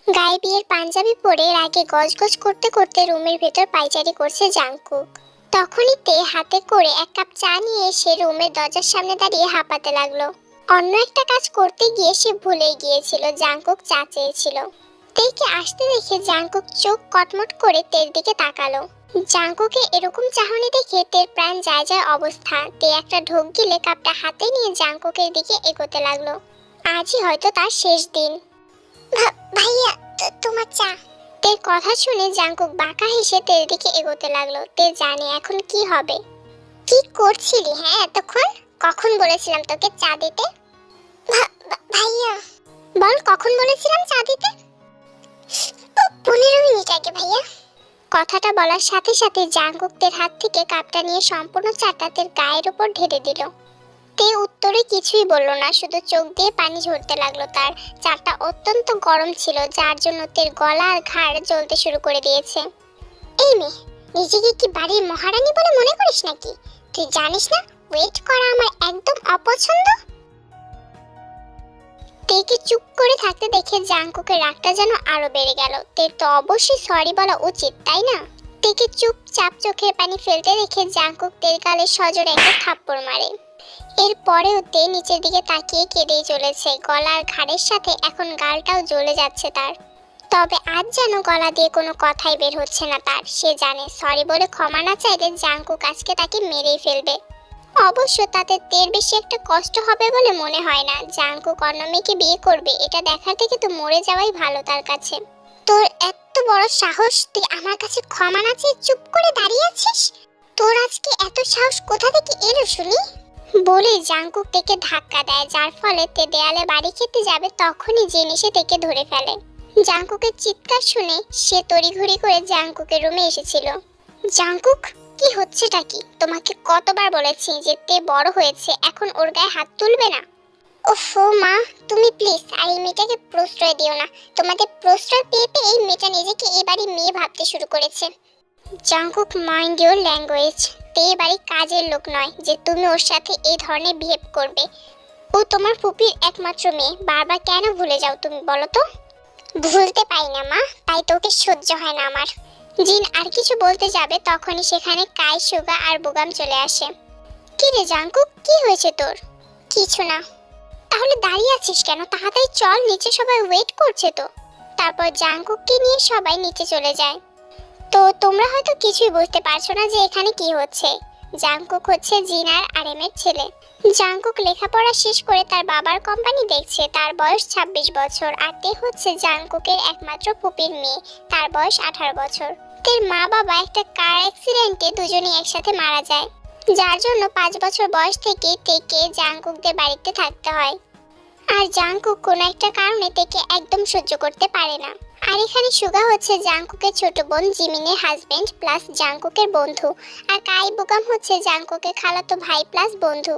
গায়ে বিয়ের পাঞ্জাবি পরে রাগে গজগজ করতে করতে রুমের ভেতর পায়চারি করছে জাংকুক। তখনই তে হাতে করে এক কাপ চা নিয়ে এসে রুমের দরজার সামনে দাঁড়িয়ে হাঁপাতে লাগলো। অন্য একটা কাজ করতে গিয়ে সে ভুলে গিয়েছিল জাংকুক চা চেয়েছিল। তেকে আসতে দেখে জাংকুক চোখ কটমট করে তের দিকে তাকালো। জাংকুকে এরকম চাহনি দেখে তের প্রাণ যায় যায় অবস্থা। তে একটা ঢোক গিলে কাপটা হাতে নিয়ে জাংকুকের দিকে এগোতে লাগলো। আজই হয়তো তার শেষ দিন। ভাইয়া, তোমার চা। তের কথা শুনে জাংকুক বাঁকা হেসে তের দিকে এগোতে লাগলো। তে জানে এখন কি হবে। কি করছিলি হ্যাঁ এতক্ষণ? কখন বলেছিলাম তোকে চা দিতে? ভাইয়া বল, কখন বলেছিলাম চা দিতে? 15 মিনিট আগে ভাইয়া। কথাটা বলার সাথে সাথে জাংকুক তের হাত থেকে কাপটা নিয়ে সম্পূর্ণ চাটা তের গায়ের উপর ঢেলে দিল। তে উত্তরে কিছুই বলল না, শুধু চোখ দিয়ে পানি ঝরতে লাগলো তার। চাটা অত্যন্ত গরম ছিল, যার জন্য তের গলা আর ঘাড় জ্বলতে শুরু করে দিয়েছে। এই মেয়ে, নিজেকে কি বাড়ির মহারানী বলে মনে করিস নাকি? তুই জানিস না ওয়েট করা আমার একদম অপছন্দ। তেকে চুপ করে থাকতে দেখে জাংকুকের রাগটা যেন আরো বেড়ে গেল। তের তো অবশ্যই সরি বলা উচিত, তাই না? তেকে চুপচাপ চোখের পানি ফেলতে দেখে জাংকুক তের গালে সজোরে একটা থাপ্পড় মারে। এরপরেও তে নিচের দিকে তাকিয়ে কেঁদেই চলেছে। গলার ঘাড়ের সাথে এখন গালটাও জ্বলে যাচ্ছে তার। তবে আজ যেন গলা দিয়ে কোনো কথাই বের হচ্ছে না তার। সে জানে সরি বলে ক্ষমা না চাইলে জাংকুক আজকে তাকে মেরেই ফেলবে। অবশ্য তাতে তের বেশি একটা কষ্ট হবে বলে মনে হয় না। জাংকুক অন্য মেয়েকে বিয়ে করবে, এটা দেখার থেকে তো মরে যাওয়াই ভালো তার কাছে। তোর এত বড় সাহস, তুই আমার কাছে ক্ষমা না চেয়ে চুপ করে দাঁড়িয়ে আছিস? তোর আজকে এত সাহস কোথা থেকে এলো শুনি? বলে জাংকুক তেকে ধাক্কা দেয়, যার ফলে তে দেয়ালে বাড়ি খেতে যাবে তখনই জেনে সে তেকে ধরে ফেলে। জাংকুকের চিৎকার শুনে সে তড়িঘড়ি করে জাংকুকের রুমে এসেছিল। জাংকুক, কি হচ্ছেটা কি? তোমাকে কতবার বলেছি যে তে বড় হয়েছে, এখন ওর গায়ে হাত তুলবে না। ওফো মা, তুমি প্লিজ আর এই মেয়েটাকে প্রশ্রয় দিও না। তোমাদের প্রশ্রয় পেয়ে পেয়ে এই মেয়েটা নিজেকে এই বাড়ির মেয়ে ভাবতে শুরু করেছে। Jungkook, mind your language. তে বাড়ি কাজের লোক নয় যে তুমি ওর সাথে এই ধরনের বিহেভ করবে। ও তোমার ফুপির একমাত্র মেয়ে। বারবার কেন ভুলে যাও তুমি বলো তো? ভুলতে পারি না মা, তাই তোকে সহ্য হয় না আমার। জিন আর কিছু বলতে যাবে তখনই সেখানে কাই, সুগা আর বুগাম চলে আসে। কি রে জাংকুক, কি হয়েছে তোর? কিছু না। তাহলে দাঁড়িয়ে আছিস কেন? তাড়াতাড়ি চল, নিচে সবাই ওয়েট করছে তো। তারপর জাংকুককে নিয়ে সবাই নিচে চলে যায়। তো তোমরা হয়তো কিছুই বুঝতে পারছো না যে এখানে কি হচ্ছে। জাংকুক হচ্ছে জিন আর আরএমের ছেলে। জাংকুক লেখাপড়া শেষ করে তার বাবার কোম্পানি দেখছে। তার বয়স 26 বছর আর তে হচ্ছে জাংকুকের একমাত্র ফুপির মেয়ে। তার বয়স 18 বছর। তের মা বাবা একটা কার অ্যাক্সিডেন্টে দুজনেই একসাথে মারা যায়, যার জন্য 5 বছর বয়স থেকে তেকে জাংকুকদের বাড়িতে থাকতে হয়। আর জাংকুক কোনো একটা কারণে তেকে একদম সহ্য করতে পারে না। আর এখানে সুগা হচ্ছে জাংকুকের ছোট বোন জিমিনের হাজবেন্ড প্লাস জাংকুকের বন্ধু। আর কাই বুগাম হচ্ছে জাংকুকের খালাতো ভাই প্লাস বন্ধু।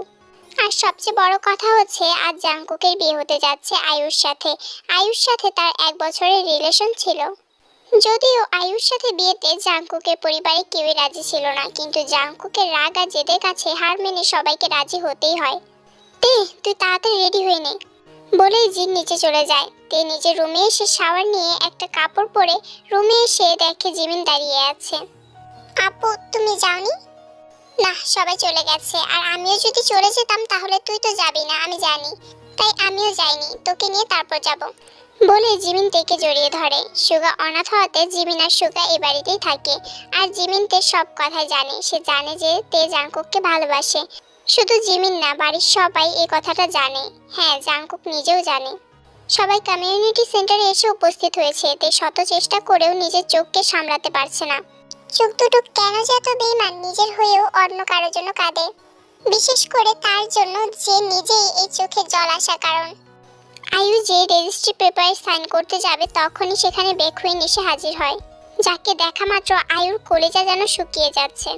আর সবচেয়ে বড় কথা হচ্ছে আজ জাংকুকের বিয়ে হতে যাচ্ছে আয়ুর সাথে। আয়ুর সাথে তার 1 বছরের রিলেশন ছিল। যদিও আয়ুর সাথে বিয়েতে জাংকুকের পরিবারে কেউই রাজি ছিল না, কিন্তু জাংকুকের রাগ আর জেদের কাছে হার মেনে সবাইকে রাজি হতেই হয়। তে, তুই তাড়াতাড়ি রেডি হয়ে নে বলেই জিন নিচে চলে যায়। তে নিজের রুমে এসে শাওয়ার নিয়ে একটা কাপড় পরে রুমে এসে দেখে জিমিন দাঁড়িয়ে আছে। আপু, তুমি যাওনি? না, সবাই চলে গেছে। আর আমিও যদি চলে যেতাম তাহলে তুই তো যাবি না, আমি জানি। তাই আমিও যাইনি, তোকে নিয়ে তারপর যাব বলে জিমিন তেকে জড়িয়ে ধরে। সুগা অনাথ হওয়াতে জিমিন আর সুগা এই বাড়িতেই থাকে। আর জিমিন তে সব কথা জানে। সে জানে যে তে জাংকুককে ভালোবাসে। শুধু জিমিন না, বাড়ির সবাই এই কথাটা জানে। হ্যাঁ, জাংকুক নিজেও জানে। সবাই কমিউনিটি সেন্টারে এসে উপস্থিত হয়েছে। তে শত চেষ্টা করেও নিজের চোখকে সামলাতে পারছে না। চোখ দুটো কেন যে এত বেইমান, নিজের হয়েও অন্য কারোর জন্য কাঁদে। বিশেষ করে তার জন্য যে নিজেই এই চোখে জল আসা কারণ। আয়ু যে রেজিস্ট্রি পেপারে সাইন করতে যাবে তখনই সেখানে বেখুইন এসে হাজির হয়, যাকে দেখা মাত্র আয়ুর কলিজা যেন শুকিয়ে যাচ্ছে।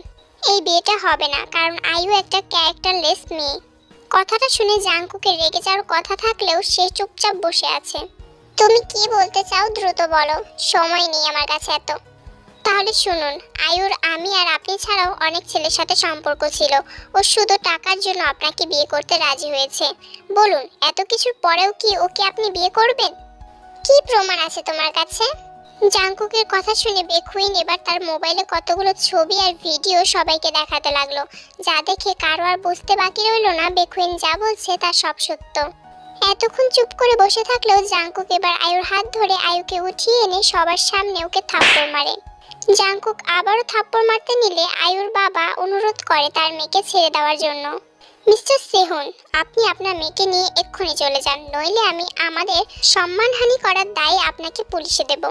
এই বিয়েটা হবে না, কারণ আয়ু একটা ক্যারেক্টারলেস মেয়ে। কথাটা শুনে জাংকুকের রেগে যাওয়ার কথা থাকলেও সে চুপচাপ বসে আছে। তুমি কি বলতে চাও দ্রুত বলো, সময় নেই আমার কাছে এত। তাহলে শুনুন, আয়ুর আমি আর আপনি ছাড়াও অনেক ছেলের সাথে সম্পর্ক ছিল। ও শুধু টাকার জন্য আপনাকে বিয়ে করতে রাজি হয়েছে। বলুন, এত কিছুর পরেও কি ওকে আপনি বিয়ে করবেন? কি প্রমাণ আছে তোমার কাছে? জাংকুকের কথা শুনে বেকুইন এবার তার মোবাইলে কতগুলো ছবি আর ভিডিও সবাইকে দেখাতে লাগলো, যা দেখে কারো আর বুঝতে বাকি রইল না বেকুইন যা বলছে তা সব সত্য। এতক্ষণ চুপ করে বসে থাকলেও জাংকুক এবার আয়ুর হাত ধরে আয়ুকে উঠিয়ে এনে সবার সামনে ওকে থাপ্পড় মারে। জাংকুক আবারও থাপ্পড় মারতে নিলে আয়ুর বাবা অনুরোধ করে তার মেয়েকে ছেড়ে দেওয়ার জন্য। মিস্টার সেহুন, আপনি আপনার মেয়েকে নিয়ে এক্ষুনি চলে যান, নইলে আমি আমাদের সম্মানহানি করার দায় আপনাকে পুলিশে দেব।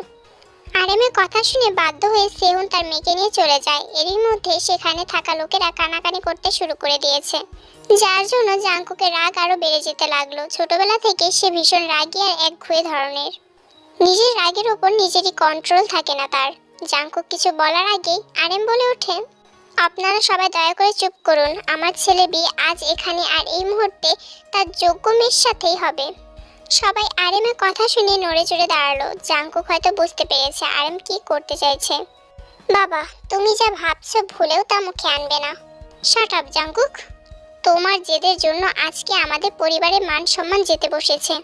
আরেমের কথা শুনে বাধ্য হয়ে সেহুন তার মেয়েকে নিয়ে চলে যায়। এরই মধ্যে সেখানে থাকা লোকেরা কানাকানি করতে শুরু করে দিয়েছে, যার জন্য জাংকুকের রাগ আরো বেড়ে যেতে লাগলো। ছোটবেলা থেকে সে ভীষণ রাগী আর একঘেয়ে ধরনের, নিজের রাগের ওপর নিজেরই কন্ট্রোল থাকে না তার। জাংকুক কিছু বলার আগেই আরেম বলে ওঠে, আপনারা সবাই দয়া করে চুপ করুন, আমার ছেলে বিয়ে আজ এখানে আর এই মুহূর্তে তার যোগ্য মেয়ের সাথেই হবে। সবাই আরেমের কথা শুনে নড়ে চড়ে দাঁড়ালো। জাংকুক হয়তো বুঝতে পেরেছে আরেম কি করতে চাইছে। বাবা, তুমি যা ভাবছো ভুলেও তা মুখে আনবে না। শাট আপ জাংকুক, তোমার জেদের জন্য আজকে আমাদের পরিবারের মান সম্মান যেতে বসেছে,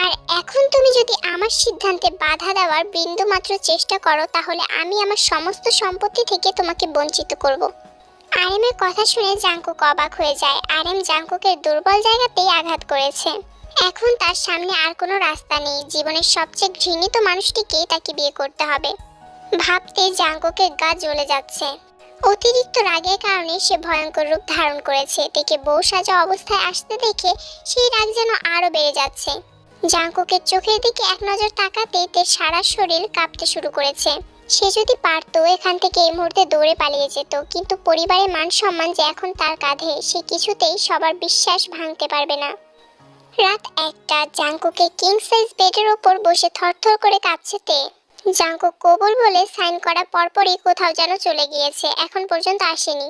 আর এখন তুমি যদি আমার সিদ্ধান্তে বাধা দেওয়ার বিন্দু মাত্র চেষ্টা করো তাহলে আমি আমার সমস্ত সম্পত্তি থেকে তোমাকে বঞ্চিত করব। আরেমের কথা শুনে জাংকুক অবাক হয়ে যায়। আরেম জাংকুকের দুর্বল জায়গাতেই আঘাত করেছে। এখন তার সামনে আর কোনো রাস্তা নেই, জীবনের সবচেয়ে ঘৃণিত মানুষটিকেই তাকে বিয়ে করতে হবে। ভাবতে জাংকুকের গা জ্বলে যাচ্ছে। অতিরিক্ত রাগের কারণে সে ভয়ঙ্কর রূপ ধারণ করেছে। তাকে বউ সাজা অবস্থায় আসতে দেখে সেই রাগ যেন আরো বেড়ে যাচ্ছে। জাংকুকের চোখের দিকে এক নজর তাকাতেই তার সারা শরীর কাঁপতে শুরু করেছে। সে যদি পারতো এখান থেকে এই মুহূর্তে দৌড়ে পালিয়ে যেত, কিন্তু পরিবারের মান সম্মান যে এখন তার কাঁধে, সে কিছুতেই সবার বিশ্বাস ভাঙতে পারবে না। রাত 1টা, জাংকুকের কিং সাইজ বেডের ওপর বসে থরথর করে কাঁপছে তে। জাংকুক কবুল বলে সাইন করা পরপরই কোথাও যেন চলে গিয়েছে, এখন পর্যন্ত আসেনি।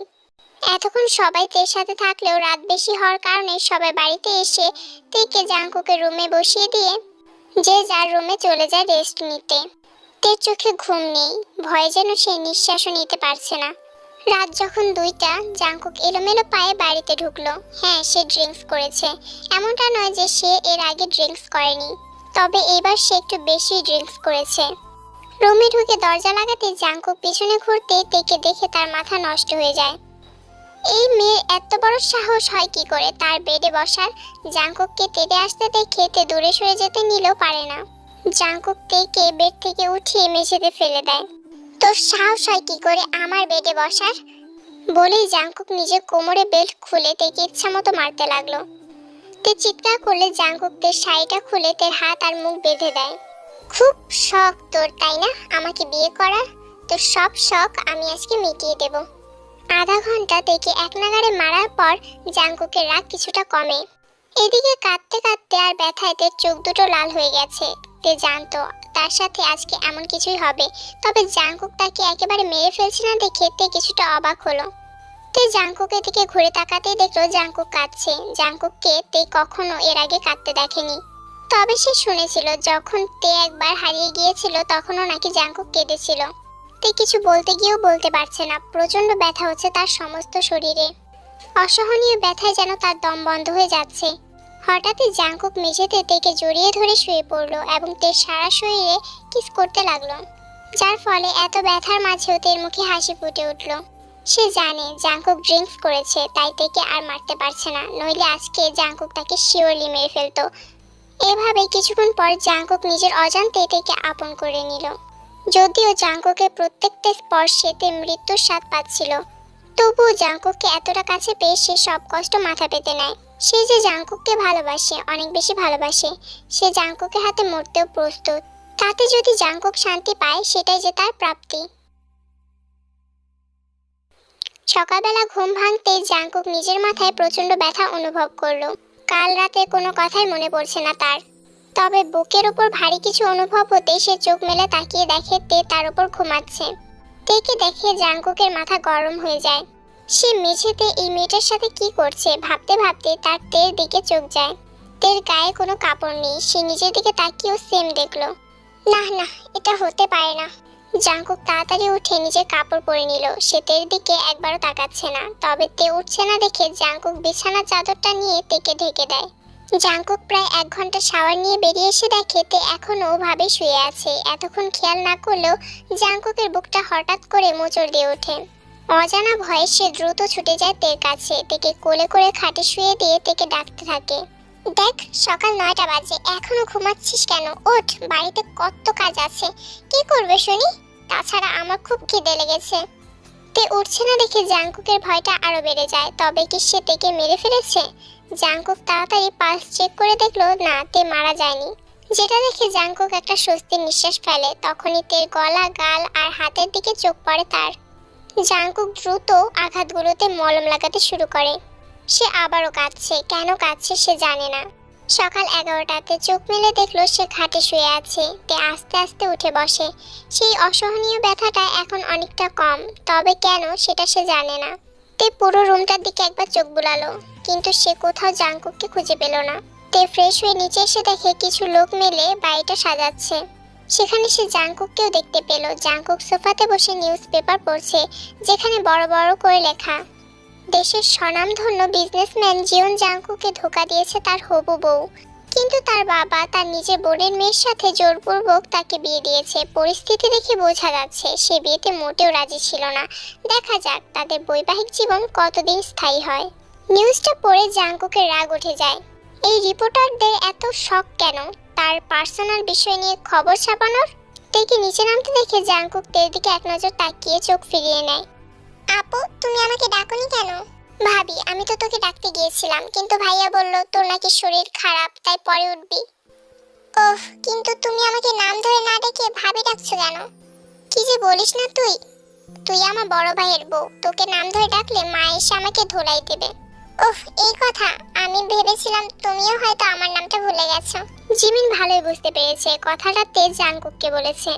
এতক্ষণ সবাই তের সাথে থাকলেও রাত বেশি হওয়ার কারণে সবাই বাড়িতে এসে তেকে জাংকুকের রুমে বসিয়ে দিয়ে যে যার রুমে চলে যায় রেস্ট নিতে। তের চোখে ঘুম নেই, ভয়ে যেন সে নিঃশ্বাসও নিতে পারছে না। রাত যখন 2টা, জাংকুক এলোমেলো পায়ে বাড়িতে ঢুকলো। হ্যাঁ, সে ড্রিঙ্কস করেছে, এমনটা নয় যে সে এর আগে ড্রিঙ্কস করেনি, তবে এবার সে একটু বেশি ড্রিঙ্কস করেছে। রুমে ঢুকে দরজা লাগাতে জাংকুক পিছনে ঘুরতে তেকে দেখে তার মাথা নষ্ট হয়ে যায়। এই মেয়ের এত বড় সাহস হয় কি করে তার বেডে বসার? জাংকুককে তেড়ে আসতে দেখে তে দূরে সরে যেতে নিলেও পারে না। জাংকুক তেকে বেড থেকে উঠিয়ে মেঝেতে ফেলে দেয়। তোর সাহস হয় কি করে আমার বেডে বসার? বলেই জাংকুক নিজের কোমরে বেল্ট খুলে তেকে ইচ্ছা মতো মারতে লাগলো। তে চিৎকার করলে জাংকুক তের শাড়িটা খুলে তের হাত আর মুখ বেঁধে দেয়। খুব শখ তোর, তাই না, আমাকে বিয়ে করার? তোর সব শখ আমি আজকে মিটিয়ে দেব। আধা ঘন্টা থেকে এক নাগাড়ে মারার পর জাংকুকের রাগ কিছুটা কমে। এদিকে কাঁদতে কাঁদতে আর ব্যথায় তের চোখ দুটো লাল হয়ে গেছে। তে জানতো তার সাথে আজকে এমন কিছুই হবে, তবে জাংকুক তাকে একেবারে মেরে ফেলছে না দেখে তে কিছুটা অবাক হলো। তে জাংকুকের দিকে ঘুরে তাকাতেই দেখলো জাংকুক কাঁদছে। জাংকুককে তে কখনো এর আগে কাঁদতে দেখেনি, তবে সে শুনেছিল যখন তে একবার হারিয়ে গিয়েছিল তখনও নাকি জাংকুক কেঁদেছিল। তে কিছু বলতে গিয়েও বলতে পারছে না, প্রচন্ড ব্যথা হচ্ছে তার সমস্ত শরীরে। অসহনীয় ব্যথায় যেন তার দম বন্ধ হয়ে যাচ্ছে। হঠাৎই জাংকুক মেঝেতে তেকে জড়িয়ে ধরে শুয়ে পড়লো এবং তের সারা শরীরে কিস করতে লাগলো, যার ফলে এত ব্যথার মাঝেও তের মুখে হাসি ফুটে উঠল। সে জানে জাংকুক ড্রিঙ্কস করেছে, তাই তেকে আর মারতে পারছে না, নইলে আজকে জাংকুক তাকে শিওরলি মেরে ফেলতো। এভাবে কিছুক্ষণ পর জাংকুক নিজের অজান্তে তেকে আপন করে নিল। যদিও জাংকুকের প্রত্যেকটা স্পর্শেতে মৃত্যুর স্বাদ পাচ্ছিল, তবুও জাংকুককে এতটা কাছে পেয়ে সে সব কষ্ট মাথা পেতে নেয়। সে যে জাংকুককে ভালোবাসে, অনেক বেশি ভালোবাসে। সে জাংকুকের হাতে মরতেও প্রস্তুত। তাতে যদি জাংকুক শান্তি পায় সেটাই যে তার প্রাপ্তি। সকালবেলা ঘুম ভাঙতে জাংকুক নিজের মাথায় প্রচন্ড ব্যথা অনুভব করলো। কাল রাতে কোনো কথাই মনে পড়ছে না তার, তবে বুকের উপর ভারী কিছু অনুভব হতে সে চোখ মেলে তাকিয়ে দেখে তে তার উপর ঘুমাচ্ছে। তেকে দেখে জাংকুকের মাথা গরম হয়ে যায়। সে মেঝেতে এই মেয়েটার সাথে কি করছে ভাবতে ভাবতে তার তের দিকে চোখ যায়। তের গায়ে কোনো কাপড় নেই। সে নিজের দিকে তাকিয়েও সেম দেখলো। না না, এটা হতে পারে না। জাংকুক তাড়াতাড়ি উঠে নিজের কাপড় পরে নিল। সে তের দিকে একবারও তাকাচ্ছে না, তবে তে উঠছে না দেখে জাংকুক বিছানার চাদরটা নিয়ে তেকে ঢেকে দেয়। জাংকুক প্রায় 1 ঘন্টা শাওয়ার নিয়ে বেরিয়ে এসে দেখে তে এখনো ওভাবে শুয়ে আছে। এতক্ষণ খেয়াল না করলেও জাংকুকের বুকটা হঠাৎ করে মোচড় দিয়ে ওঠে। অজানা ভয়ে সে দ্রুত ছুটে যায় তের কাছে, তেকে কোলে করে খাটে শুয়ে দিয়ে তেকে ডাকতে থাকে। দেখ, সকাল 9টা বাজে, এখনো ঘুমাচ্ছিস কেন? ওঠ, বাড়িতে কত কাজ আছে। কি করবে শুনি? তাছাড়া আমার খুব খিদে লেগেছে। তে উঠছে না দেখে জাংকুকের ভয়টা আরো বেড়ে যায়। তবে কি সে তেকে মেরে ফেলেছে? জাংকুক তাড়াতাড়ি পালস চেক করে দেখলো না, তে মারা যায়নি। যেটা দেখে জাংকুক একটা স্বস্তির নিঃশ্বাস ফেলে। তখনই তের গলা, গাল আর হাতের দিকে চোখ পড়ে তার। জাংকুক দ্রুত আঘাতগুলোতে মলম লাগাতে শুরু করে। সে আবারও কাঁদছে। কেন কাঁদছে সে জানে না। সকাল 11টাতে চোখ মেলে দেখলো সে খাটে শুয়ে আছে। তে আস্তে আস্তে উঠে বসে। সেই অসহনীয় ব্যথাটা এখন অনেকটা কম, তবে কেন সেটা সে জানে না। তে পুরো রুমটার দিকে একবার চোখ বুলালো, কিন্তু সে কোথাও জাংকুককে খুঁজে পেল না। তে ফ্রেশ হয়ে নিচে এসে দেখে কিছু লোক মিলে বাড়িটা সাজাচ্ছে। সেখানে সে জাংকুককেও দেখতে পেল। জাংকুক সোফাতে বসে নিউজ পেপার পড়ছে, যেখানে বড় বড় করে লেখা, দেশের স্বনামধন্য বিজনেসম্যান জিওন জাংকুকে ধোঁকা দিয়েছে তার হবু বউ। কিন্তু তার বাবা তার নিজের বোনের মেয়ের সাথে জোরপূর্বক তাকে বিয়ে দিয়েছে। পরিস্থিতি দেখে বোঝা যাচ্ছে সে বিয়েতে মোটেও রাজি ছিল না। দেখা যাক তাদের বৈবাহিক জীবন কতদিন স্থায়ী হয়। নিউজটা পড়ে জাংকুকের রাগ উঠে যায়। এই রিপোর্টারদের এত শখ কেন তার পার্সোনাল বিষয় নিয়ে খবর ছাপানোর? তেকে নিচে নামতে দেখে জাংকুক তের দিকে এক নজর তাকিয়ে চোখ ফিরিয়ে নেয়। আপু, তুমি আমাকে ডাকোনি কেন? ভাবি, আমি তো তোকে ডাকতে গিয়েছিলাম, কিন্তু ভাইয়া বলল তোর নাকি শরীর খারাপ, তাই পরে উঠবি। ওহ, কিন্তু তুমি আমাকে নাম ধরে না ডেকে ভাবি ডাকছো কেন? কি যে বলিস না তুই। তুই আমার বড় ভাইয়ের বউ, তোকে নাম ধরে ডাকলে মা এসে আমাকে ধোলাই দেবে। ওহ, এই কথা। আমি ভেবেছিলাম তুমিও হয়তো আমার নামটা ভুলে গেছো। জিমিন ভালোই বুঝতে পেরেছে কথাটা তেজ জাংকুককে বলেছে।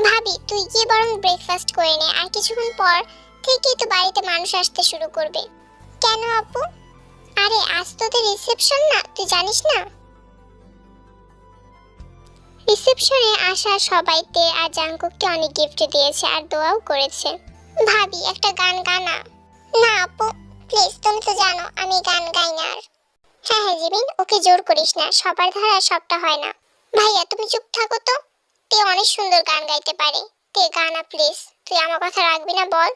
ভাবি, তুই গিয়ে বরং ব্রেকফাস্ট করে নে, আর কিছুক্ষণ পর থেকেই তো বাড়িতে মানুষ আসতে শুরু করবে। কেন আপু? আরে আজ তোদের রিসেপশন না, তুই জানিস না? রিসেপশনে আসা সবাইতে আর জাংকুককে অনেক গিফট দিয়েছে আর দোয়াও করেছে। ভাবি, একটা গান গানা। না আপু, প্লিজ, তুমি তো জানো আমি গান গাই না। আর হ্যাঁ হ্যাঁ জিমিন, ওকে জোর করিস না, সবার ধারা সবটা হয় না। ভাইয়া তুমি চুপ থাকো তো। তে অনেক সুন্দর গান গাইতে পারে। তে গানা প্লিজ, তুই আমার কথা রাখবি না বল?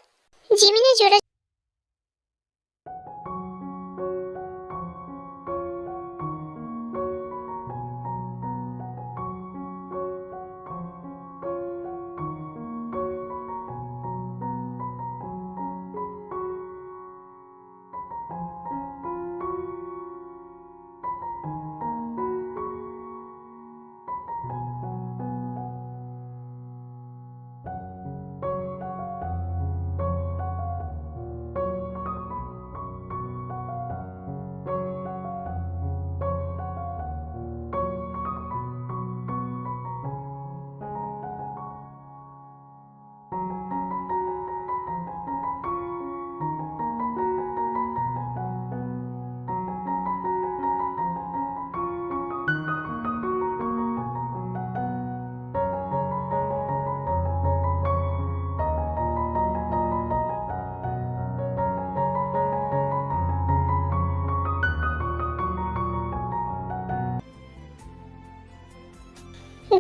জিমিনে জোরে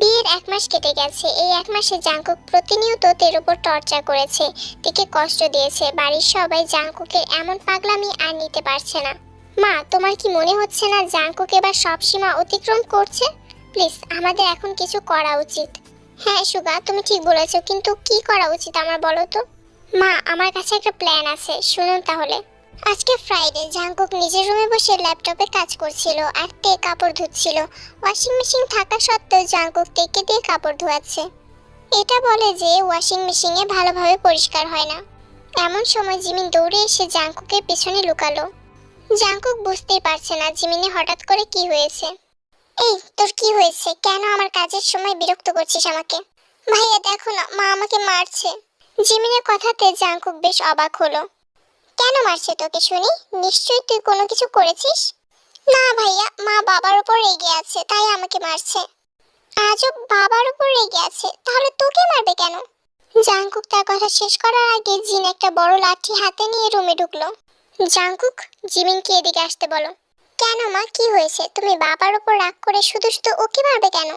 বিয়ের 1 মাস কেটে গেছে। এই 1 মাসে জাংকুক প্রতিনিয়ত তের উপর টর্চার করেছে, তেকে কষ্ট দিয়েছে। বাড়ির সবাই জাংকুকের এমন পাগলামি আর নিতে পারছে না। মা, তোমার কি মনে হচ্ছে না জাংকুক এবার সব সীমা অতিক্রম করছে? প্লিজ, আমাদের এখন কিছু করা উচিত। হ্যাঁ সুগা, তুমি ঠিক বলেছো, কিন্তু কি করা উচিত আমার বলো তো? মা, আমার কাছে একটা প্ল্যান আছে, শুনুন তাহলে। আজকে ফ্রাইডে। জাংকুক নিজের রুমে বসে ল্যাপটপে কাজ করছিল আর তে কাপড় ধুচ্ছিল। ওয়াশিং মেশিন থাকা সত্ত্বেও জাংকুক তেকে দিয়ে কাপড় ধোয়াচ্ছে। এটা বলে যে ওয়াশিং মেশিনে ভালোভাবে পরিষ্কার হয় না। এমন সময় জিমিন দৌড়ে এসে জাংকুকের পেছনে লুকালো। জাংকুক বুঝতেই পারছে না জিমিনে হঠাৎ করে কি হয়েছে। এই, তোর কি হয়েছে? কেন আমার কাজের সময় বিরক্ত করছিস আমাকে? ভাইয়া দেখো না, মা আমাকে মারছে। জিমিনের কথাতে জাংকুক বেশ অবাক হলো। কেন মারছে তোকে শুনি? নিশ্চয়ই তুই কোনো কিছু করেছিস। না ভাইয়া, মা বাবার উপর রেগে আছে তাই আমাকে মারছে। আজব, বাবার উপর রেগে আছে, তাহলে তোকে মারবে কেন? জাংকুক তার কথা শেষ করার আগে জিন একটা বড় লাঠি হাতে নিয়ে রুমে ঢুকলো। জাংকুক, জিমিনকে এদিকে আসতে বলো। কেন মা, কি হয়েছে? তুমি বাবার উপর রাগ করে শুধু শুধু ওকে মারবে কেন?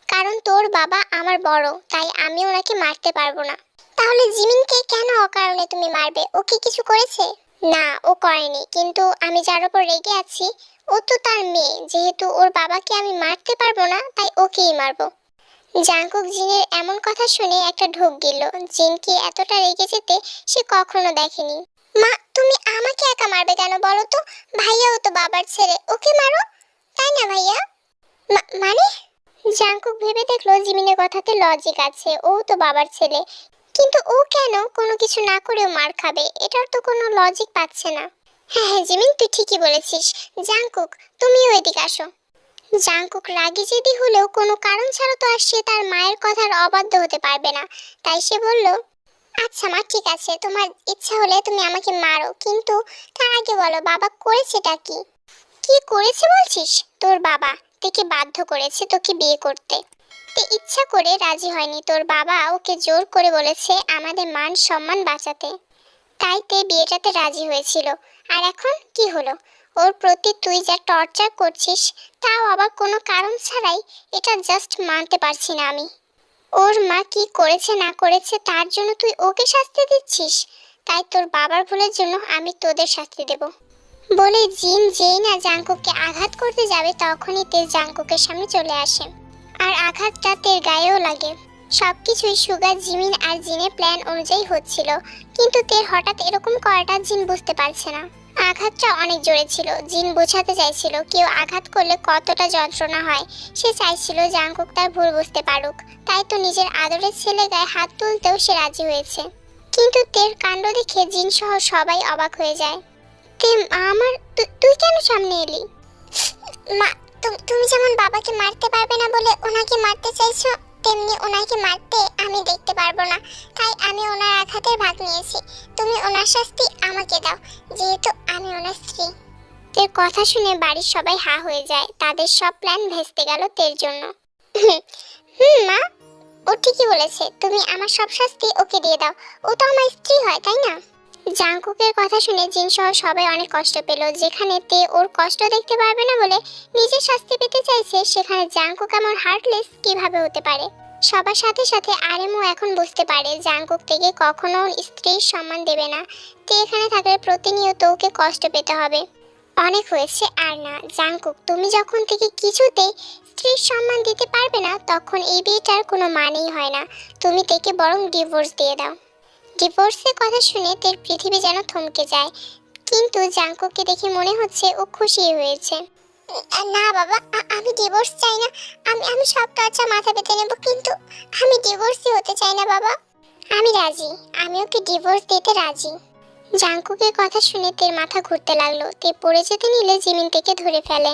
কারণ তোর বাবা আমার বড়, তাই আমি ওনাকে মারতে পারবো না। তাহলে জিমিনকে কেন অকারণে তুমি মারবে? ও কি কিছু করেছে? না, ও করেনি, কিন্তু আমি যার উপর রেগে আছি ও তো তার মেয়ে। যেহেতু ওর বাবাকে আমি মারতে পারবো না, তাই ওকেই মারবো। জাঙ্কুক জিনের এমন কথা শুনে একটা ঢোক গেল। জিনকে এতটা রেগে যেতে সে কখনো দেখেনি। মা, তুমি আমাকে একা মারবে কেন বলো তো? ভাইয়াও তো বাবার ছেলে, ওকে মারো, তাই না ভাইয়া? মানে? জাঙ্কুক ভেবে দেখলো জিমিনের কথাতে লজিক আছে, ও তো বাবার ছেলে, কিন্তু ও কেন কোনো কিছু না করেও মার খাবে? এটার তো কোনো লজিক পাচ্ছে না। হ্যাঁ হ্যাঁ জিমিন, তুই ঠিকই বলেছিস। জাঙ্কুক, তুমিও এদিকে আসো। জাঙ্কুক রাগী জেদি হলেও কোনো কারণ ছাড়া তো আর সে তার মায়ের কথার অবাধ্য হতে পারবে না, তাই সে বলল, আচ্ছা মা, ঠিক আছে, তোমার ইচ্ছা হলে তুমি আমাকে মারো, কিন্তু তার আগে বলো বাবা করেছেটা কি? কি করেছে বলছিস? তোর বাবা তোকে বাধ্য করেছে তোকে বিয়ে করতে। তে ইচ্ছা করে রাজি হয়নি, তোর বাবা ওকে জোর করে বলেছে আমাদের মান সম্মান বাঁচাতে, তাই তে বিয়েটাতে রাজি হয়েছিল। আর এখন কি হলো? ওর প্রতি তুই যা টর্চার করছিস, তাও আবার কোনো কারণ ছাড়াই, এটা জাস্ট মানতে পারছি না আমি। ওর মা কি করেছে না করেছে তার জন্য তুই ওকে শাস্তি দিচ্ছিস, তাই তোর বাবার ভুলের জন্য আমি তোদের শাস্তি দেব। বলে জিন যেই না জাঙ্কুককে আঘাত করতে যাবে তখনই তে জাঙ্কুকের সামনে চলে আসে, আর আঘাতটা তের গায়েও লাগে। সবকিছুই সুগার, জিমিন আর জিনের প্ল্যান অনুযায়ী হচ্ছিল, কিন্তু তের হঠাৎ এরকম করাটা জিন বুঝতে পারছে না। আঘাতটা অনেক জোরে ছিল। জিন বোঝাতে চাইছিল কেউ আঘাত করলে কতটা যন্ত্রণা হয়। সে চাইছিল জাঙ্কুক তার ভুল বুঝতে পারুক, তাই তো নিজের আদরের ছেলে গায়ে হাত তুলতেও সে রাজি হয়েছে। কিন্তু তের কাণ্ড দেখে জিন সহ সবাই অবাক হয়ে যায়। তে আমার, তুই কেন সামনে এলি? মা, তুমি যেমন বাবাকে মারতে পারবে না বলে ওনাকে মারতে চাইছো, তেমনি ওনাকে মারতে আমি দেখতে পারবো না, তাই আমি ওনার আঘাতের ভাগ নিয়েছি। তুমি ওনার শাস্তি আমাকে দাও, যেহেতু আমি ওনার স্ত্রী। তের কথা শুনে বাড়ির সবাই হা হয়ে যায়। তাদের সব প্ল্যান ভেস্তে গেল তের জন্য। মা, ও ঠিকই বলেছে, তুমি আমার সব শাস্তি ওকে দিয়ে দাও, ও তো আমার স্ত্রী হয়, তাই না? জাঙ্কুকের কথা শুনে জিন সহ সবাই অনেক কষ্ট পেল। যেখানে তে ওর কষ্ট দেখতে পারবে না বলে নিজের শাস্তি পেতে চাইছে, সেখানে জাঙ্কুক এমন হার্টলেস কিভাবে হতে পারে? সবার সাথে সাথে আরেমও এখন বুঝতে পারে জাঙ্কুক থেকে কখনো স্ত্রীর সম্মান দেবে না। তে এখানে থাকলে প্রতিনিয়ত ওকে কষ্ট পেতে হবে। অনেক হয়েছে আর না। জাঙ্কুক, তুমি যখন থেকে কিছুতেই স্ত্রীর সম্মান দিতে পারবে না, তখন এই বিয়েটার কোনো মানেই হয় না। তুমি তেকে বরং ডিভোর্স দিয়ে দাও। ডিভোর্সের কথা শুনে তের পৃথিবী যেন থমকে যায়, কিন্তু জাঙ্কুককে দেখে মনে হচ্ছে ও খুশি হয়েছে। না বাবা, আমি ডিভোর্স চাই না। আমি সব টর্চার মাথা পেতে নেব, কিন্তু আমি ডিভোর্সই হতে চাই না বাবা। আমি রাজি, আমি ওকে ডিভোর্স দিতে রাজি। জাঙ্কুকের কথা শুনে তের মাথা ঘুরতে লাগলো। তে পড়ে যেতে নিলে জিমিন থেকে ধরে ফেলে।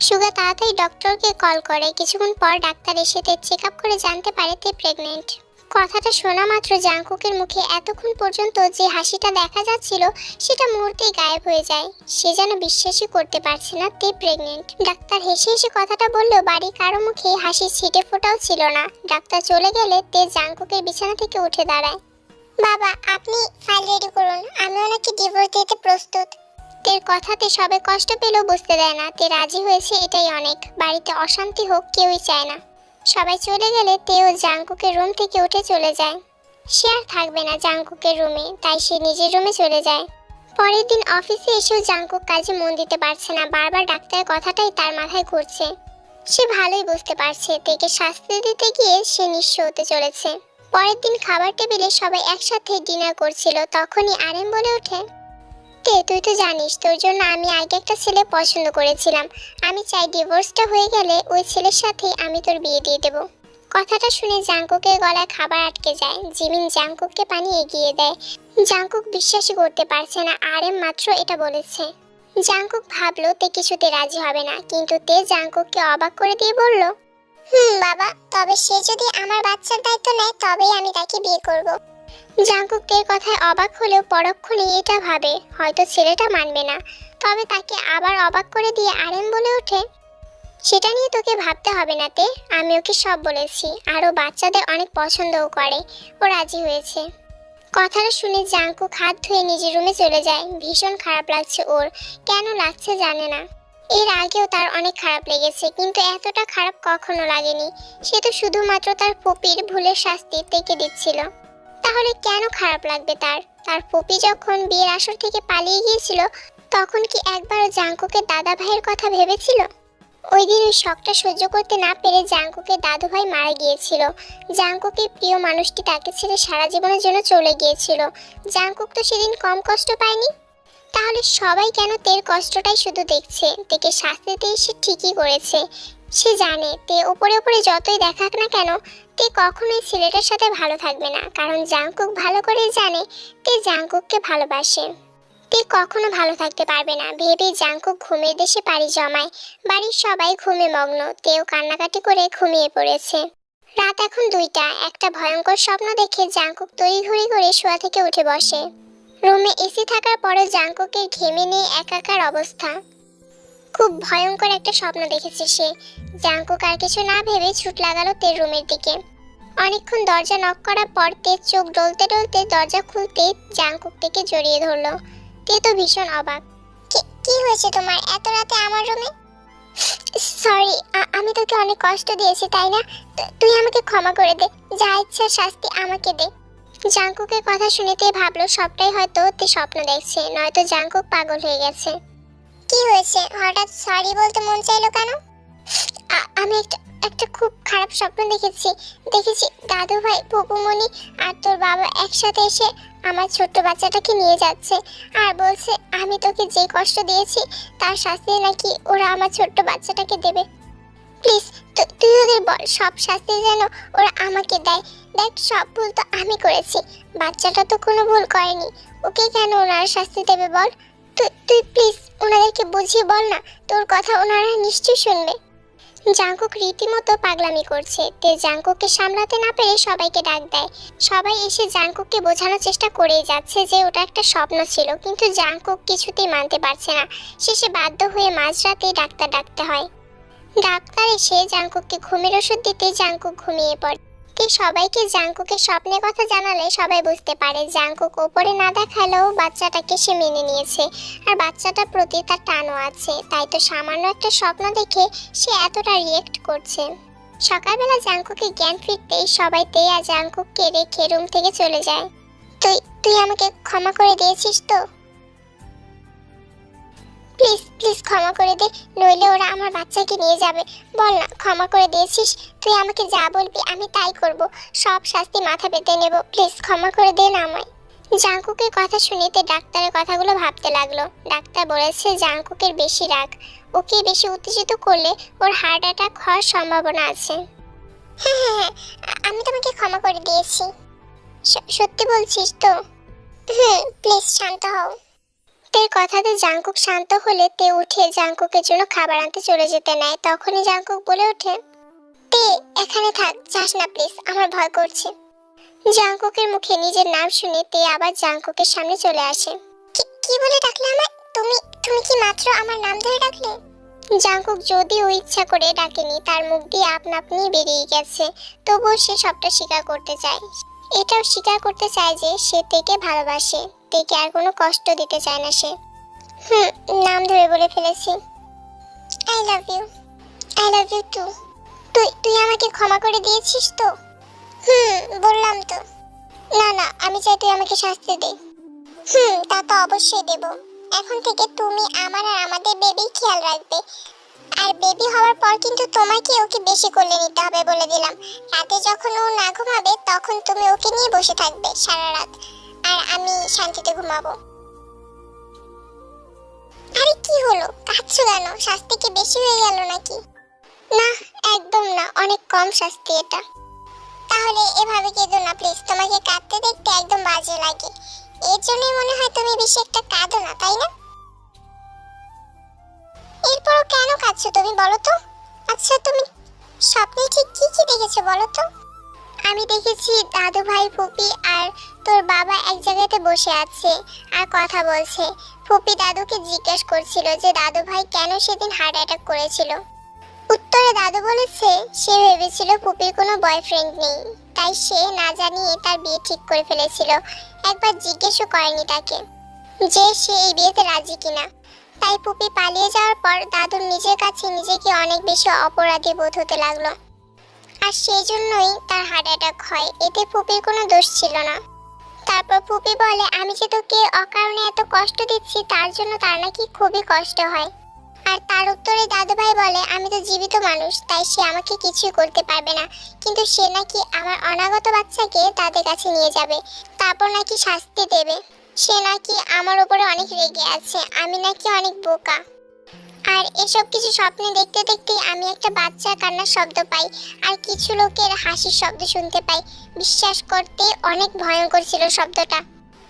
সুগা তাড়াতাড়ি ডক্টরকে কল করে। কিছুক্ষণ পর ডাক্তার এসে তের চেক আপ করে জানতে পারে তে প্রেগনেন্ট। কথাটা শোনা মাত্র জাঙ্কুকের মুখে এতক্ষণ পর্যন্ত যে হাসিটা দেখা যাচ্ছিল সেটা মুহূর্তেই গায়েব হয়ে যায়। সে যেন বিশ্বাসই করতে পারছে না তে প্রেগনেন্ট। ডাক্তার হেসে হেসে কথাটা বললেও বাড়ি কারো মুখে হাসির ছিটে ফোটাও ছিল না। ডাক্তার চলে গেলে তে জাঙ্কুকের বিছানা থেকে উঠে দাঁড়ায়। বাবা, আপনি ফাইল রেডি করুন, আমি ওনাকে ডিভোর্স দিতে প্রস্তুত। তের কথাতে সবে কষ্ট পেলেও বুঝতে দেয় না তে রাজি হয়েছে, এটাই অনেক। বাড়িতে অশান্তি হোক কেউই চায় না। সবাই চলে গেলে তেও জাঙ্কুকের রুম থেকে উঠে চলে যায়। সে আর থাকবে না জাঙ্কুকের রুমে, তাই সে নিজের রুমে চলে যায়। পরের দিন অফিসে এসেও জাঙ্কুক কাজে মন দিতে পারছে না। বারবার ডাক্তারের কথাটাই তার মাথায় ঘুরছে। সে ভালোই বুঝতে পারছে তেকে শাস্তি দিতে গিয়ে সে নিঃস্ব হতে চলেছে। পরের দিন খাবার টেবিলে সবাই একসাথে ডিনার করছিল। তখনই আরেম বলে ওঠে, তে তুই তো জানিস তোর জন্য আমি আগে একটা ছেলে পছন্দ করেছিলাম। আমি চাই ডিভোর্সটা হয়ে গেলে ওই ছেলের সাথে আমি তোর বিয়ে দিয়ে দেব। কথাটা শুনে জাঙ্কুকের গলায় খাবার আটকে যায়। জিমিন জাঙ্কুককে পানি এগিয়ে দেয়। জাঙ্কুক বিশ্বাসই করতে পারছে না আরেম মাত্র এটা বলেছে। জাঙ্কুক ভাবলো তে কিছুতে রাজি হবে না, কিন্তু তে জাঙ্কুককে অবাক করে দিয়ে বলল, বাবা, তবে সে যদি আমার বাচ্চার দায়িত্ব নেয় তবেই আমি তাকে বিয়ে করব। জাঙ্কুক তের কথায় অবাক হলেও পরক্ষণে এটা ভাবে হয়তো ছেলেটা মানবে না। তবে তাকে আবার অবাক করে দিয়ে আরেম বলে ওঠে, সেটা নিয়ে তোকে ভাবতে হবে না তে, আমি ওকে সব বলেছি। আর ও বাচ্চাদের অনেক পছন্দও করে, ও রাজি হয়েছে। কথাটা শুনে জাঙ্কুক হাত ধুয়ে নিজের রুমে চলে যায়। ভীষণ খারাপ লাগছে ওর, কেন লাগছে জানে না। এর আগেও তার অনেক খারাপ লেগেছে, কিন্তু এতটা খারাপ কখনো লাগেনি। সে তো শুধুমাত্র তার ফুপির ভুলের শাস্তি থেকে দিচ্ছিল। তাহলে কেন খারাপ লাগবে তার? তার ফুপি যখন বিয়ের আসর থেকে পালিয়ে গিয়েছিল, তখন কি একবারও জাঙ্কুকের দাদা ভাইয়ের কথা ভেবেছিল? ওই দিন ওই শখটা সহ্য করতে না পেরে জাঙ্কুকের দাদু ভাই মারা গিয়েছিল। জাঙ্কুকের প্রিয় মানুষটি তাকে ছেড়ে সারা জীবনের জন্য চলে গিয়েছিল। জাঙ্কুক তো সেদিন কম কষ্ট পায়নি। তাহলে সবাই কেন তের কষ্টটাই শুধু দেখছে? তেকে শাস্তি দিয়ে সে ঠিকই করেছে। সে জানে তে উপরে উপরে যতই দেখাক না কেন, তে কখনোই ছেলেটার সাথে ভালো থাকবে না, কারণ জাঙ্কুক ভালো করে জানে তে জাঙ্কুককে ভালোবাসে। তে কখনো ভালো থাকতে পারবে না ভেবে জাঙ্কুক ঘুমের দেশে পাড়ি জমায়। বাড়ির সবাই ঘুমে মগ্ন, তেও কান্নাকাটি করে ঘুমিয়ে পড়েছে। রাত এখন 2টা। একটা ভয়ঙ্কর স্বপ্ন দেখে জাঙ্কুক তড়িঘড়ি করে শোয়া থেকে উঠে বসে। রুমে এসি থাকার পরও জাঙ্কুকের ঘেমে নিয়ে একাকার অবস্থা। খুব ভয়ঙ্কর একটা স্বপ্ন দেখেছে সে। জাঙ্কুক আর কিছু না ভেবে ছুট লাগালো তের রুমের দিকে। অনেকক্ষণ দরজা নক করার পর তের চোখ ডলতে ডলতে দরজা খুলতে জাঙ্কুক থেকে জড়িয়ে ধরলো। তে তো ভীষণ অবাক। কি হয়েছে তোমার এত রাতে আমার রুমে? সরি, আমি তোকে অনেক কষ্ট দিয়েছি তাই না? তুই আমাকে ক্ষমা করে দে, যা ইচ্ছা শাস্তি আমাকে দে। জাঙ্কুকের কথা শুনে তে ভাবলো সবটাই হয়তো তে স্বপ্ন দেখছে, নয়তো জাঙ্কুক পাগল হয়ে গেছে। কি হয়েছে? হঠাৎ সরি বলতে মন চাইলো কেন? আমি একটা খুব খারাপ স্বপ্ন দেখেছি দাদু ভাই, ফুপুমণি আর তোর বাবা একসাথে এসে আমার ছোট্ট বাচ্চাটাকে নিয়ে যাচ্ছে, আর বলছে আমি তোকে যে কষ্ট দিয়েছি তার শাস্তি নাকি ওরা আমার ছোট্ট বাচ্চাটাকে দেবে। প্লিজ তুই ওদের বল সব শাস্তি যেন ওরা আমাকে দেয়। দেখ, সব ভুল তো আমি করেছি, বাচ্চাটা তো কোনো ভুল করেনি, ওকে কেন ওনারা শাস্তি দেবে বল? তুই প্লিজ ওনাদেরকে বুঝিয়ে বল না, তোর কথা ওনারা নিশ্চয়ই শুনবে। জাঙ্কুক রীতিমতো পাগলামি করছে। তে জাঙ্কুককে সামলাতে না পেরে সবাইকে ডাক দেয়। সবাই এসে জাঙ্কুককে বোঝানোর চেষ্টা করেই যাচ্ছে যে ওটা একটা স্বপ্ন ছিল, কিন্তু জাঙ্কুক কিছুতেই মানতে পারছে না। শেষে বাধ্য হয়ে মাঝরাতে ডাক্তার ডাকতে হয়। ডাক্তার এসে জাঙ্কুককে ঘুমের ওষুধ দিতে জাঙ্কুক ঘুমিয়ে পড়ে। তে সবাইকে জাঙ্কুকের স্বপ্নের কথা জানালে সবাই বুঝতে পারে জাঙ্কুক ওপরে না দেখালেও বাচ্চাটাকে সে মেনে নিয়েছে, আর বাচ্চাটার প্রতি তার টানও আছে। তাই তো সামান্য একটা স্বপ্ন দেখে সে এতটা রিয়েক্ট করছে। সকালবেলা জাঙ্কুকে জ্ঞান ফিরতেই সবাই তে আর জাঙ্কুককে রেখে রুম থেকে চলে যায়। তুই আমাকে ক্ষমা করে দিয়েছিস তো? প্লিজ প্লিজ ক্ষমা করে দে, নইলে ওরা আমার বাচ্চাকে নিয়ে যাবে। বল না, ক্ষমা করে দিয়েছিস? তুই আমাকে যা বলবি আমি তাই করব, সব শাস্তি মাথা পেতে নেব। প্লিজ ক্ষমা করে দে না আমায়। জাঙ্কুকের কথা শুনিতে ডাক্তারের কথাগুলো ভাবতে লাগলো। ডাক্তার বলেছে জাঙ্কুকের বেশি রাগ, ওকে বেশি উত্তেজিত করলে ওর হার্ট অ্যাটাক হওয়ার সম্ভাবনা আছে। হ্যাঁ, আমি তোমাকে ক্ষমা করে দিয়েছি। সত্যি বলছিস তো? প্লিজ শান্ত হও। তের কথাতে জাঙ্কুক শান্ত হলে তে উঠে জাঙ্কুকের জন্য খাবার আনতে চলে যেতে নেয়। তখনই জাঙ্কুক বলে ওঠে, তে এখানে থাক, যাস না প্লিজ, আমার ভয় করছে। জাঙ্কুকের মুখে নিজের নাম শুনে তে আবার জাঙ্কুকের সামনে চলে আসে। কি বলে ডাকলে আমায়? তুমি কি মাত্র আমার নাম ধরে ডাকলে? জাঙ্কুক যদিও ইচ্ছা করে ডাকেনি, তার মুখ দিয়ে আপনা আপনি বেরিয়ে গেছে, তবুও সে সবটা স্বীকার করতে চায়। এটাও স্বীকার করতে চায় যে সে তেকে ভালোবাসে, তেকে আর কোনো কষ্ট দিতে চায় না সে। নাম ধরে বলে ফেলেছি। I love you too. তুই আমাকে ক্ষমা করে দিয়েছিস তো? বললাম তো। না, আমি চাই তুই আমাকে শাস্তি দে। তা তো অবশ্যই দেব। এখন থেকে তুমি আমার আর আমাদের বেবির খেয়াল রাখবে, আর বেবি হওয়ার পর কিন্তু তোমাকে ওকে বেশি কোলে নিতে হবে বলে দিলাম। রাতে যখন ও না ঘুমাবে তখন তুমি ওকে নিয়ে বসে থাকবে সারা রাত, আর আমি শান্তিতে ঘুমাবো। আরে কি হলো, কাঁদছো কেন? শাস্তি কি বেশি হয়ে গেল নাকি? না, একদম না, অনেক কম শাস্তি এটা। তাহলে এভাবে কেঁদো না প্লিজ, তোমাকে কাঁদতে দেখতে একদম বাজে লাগে। এর জন্যই মনে হয় তুমি বেশি একটা কাঁদো না, তাই না? এরপরও কেন কাঁদছো তুমি বলো তো? আচ্ছা, তুমি স্বপ্নে ঠিক কি দেখেছো বলো তো? আমি দেখেছি দাদু ভাই, ফুপি আর তোর বাবা এক জায়গাতে বসে আছে আর কথা বলছে। ফুপি দাদুকে জিজ্ঞেস করছিল যে দাদু ভাই কেন সেদিন হার্ট অ্যাটাক করেছিল। উত্তরে দাদু বলেছে সে ভেবেছিল ফুপির কোনো বয়ফ্রেন্ড নেই, তাই সে না জানিয়ে তার বিয়ে ঠিক করে ফেলেছিল। একবার জিজ্ঞেসও করেনি তাকে যে সে এই বিয়েতে রাজি কিনা। তাই ফুপি পালিয়ে যাওয়ার পর দাদুর নিজের কাছে নিজেকে অনেক বেশি অপরাধী বোধ হতে লাগলো। আর সেই জন্যই তার হার্ট অ্যাটাক হয়, এতে ফুপির কোনো দোষ ছিল না। তারপর ফুপি বলে, আমি যে তোকে অকারণে এত কষ্ট দিচ্ছি তার জন্য তার নাকি খুবই কষ্ট হয়। আর তার উত্তরে দাদুভাই বলে, আমি তো জীবিত মানুষ, তাই সে আমাকে কিছুই করতে পারবে না, কিন্তু সে নাকি আমার অনাগত বাচ্চাকে তাদের কাছে নিয়ে যাবে, তারপর নাকি শাস্তি দেবে। সে নাকি আমার উপরে অনেক রেগে আছে, আমি নাকি অনেক বোকা। আর এসব কিছু স্বপ্নে দেখতে দেখতেই আমি একটা বাচ্চার কান্নার শব্দ পাই, আর কিছু লোকের হাসির শব্দ শুনতে পাই। বিশ্বাস করতে অনেক ভয়ঙ্কর ছিল শব্দটা।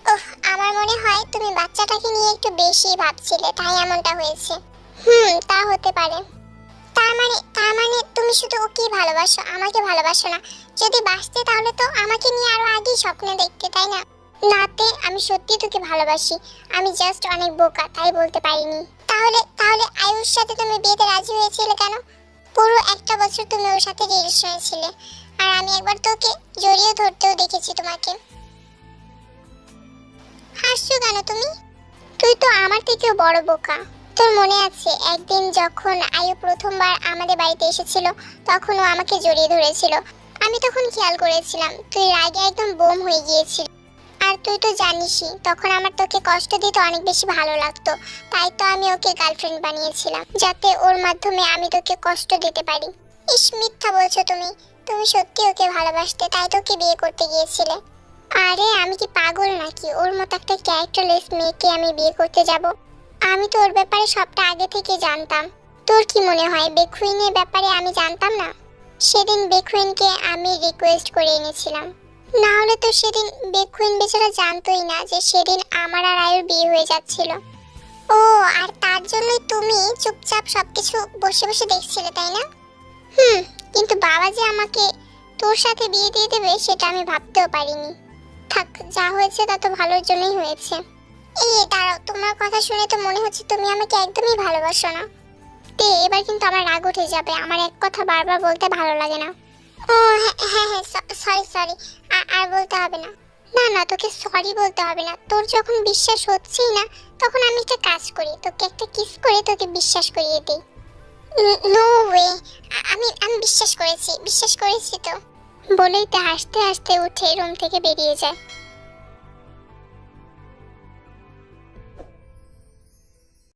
ওহ, আমার মনে হয় তুমি বাচ্চাটাকে নিয়ে একটু বেশি ভাবছিলে, তাই এমনটা হয়েছে। তা হতে পারে। তার মানে তুমি শুধু ওকেই ভালোবাসো, আমাকে ভালোবাসো না। যদি বাসতে তাহলে তো আমাকে নিয়ে আরো আগেই স্বপ্ন দেখতে, তাই না? নাতে, আমি সত্যি তোকে ভালোবাসি, আমি জাস্ট অনেক বোকা তাই বলতে পারিনি। তাহলে তাহলে আয়ুর সাথে তুমি বিয়েতে রাজি হয়েছিলে কেন? পুরো একটা বছর তুমি ওর সাথে রিলেশনে ছিলে, আর আমি একবার তোকে জড়িয়ে ধরতেও দেখেছি তোমাকে। হাসছো কেন তুমি? তুই তো আমার থেকেও বড় বোকা। তোর মনে আছে একদিন যখন আয়ু প্রথমবার আমাদের বাড়িতে এসেছিল, তখন ও আমাকে জড়িয়ে ধরেছিল। আমি তখন খেয়াল করেছিলাম তুই রাগে একদম বোম হয়ে গিয়েছিল। আর তুই তো জানিসই তখন আমার তোকে কষ্ট দিতে অনেক বেশি ভালো লাগতো, তাই তো আমি ওকে গার্লফ্রেন্ড বানিয়েছিলাম, যাতে ওর মাধ্যমে আমি তোকে কষ্ট দিতে পারি। ইস, মিথ্যা বলছো তুমি। তুমি সত্যি ওকে ভালোবাসতে, তাই তোকে বিয়ে করতে গিয়েছিলে। আরে আমি কি পাগল নাকি? ওর মতো একটা ক্যারেক্টারলেস মেয়েকে আমি বিয়ে করতে যাব? আমি তো ওর ব্যাপারে সবটা আগে থেকে জানতাম। তোর কি মনে হয় বেকুইনের ব্যাপারে আমি জানতাম না? সেদিন বেকুইনকে আমি রিকোয়েস্ট করে এনেছিলাম, না হলে তো সেদিন বেকুইন বেচারা জানতোই না যে সেদিন আমার আর আয়ুর বিয়ে হয়ে যাচ্ছিল। ও, আর তার জন্যই তুমি চুপচাপ সবকিছু বসে বসে দেখছিলে, তাই না? কিন্তু বাবা যে আমাকে তোর সাথে বিয়ে দিয়ে দেবে সেটা আমি ভাবতেও পারিনি। থাক, যা হয়েছে তা তো ভালোর জন্যই হয়েছে। এই দাঁড়াও, তোমার কথা শুনে তো মনে হচ্ছে তুমি আমাকে একদমই ভালোবাসো না। এবার কিন্তু আমার রাগ উঠে যাবে, আমার এক কথা বারবার বলতে ভালো লাগে না। ও হ্যাঁ হ্যাঁ, সরি, আর বলতে হবে না। না না, তোকে সরি বলতে হবে না। তোর যখন বিশ্বাস হচ্ছেই না, তখন আমি একটা কাজ করি, তোকে একটা কিস করে তোকে বিশ্বাস করিয়ে দিই। নো ওয়ে, আমি বিশ্বাস করেছি তো। বলেই তো হাসতে হাসতে উঠে রুম থেকে বেরিয়ে যায়।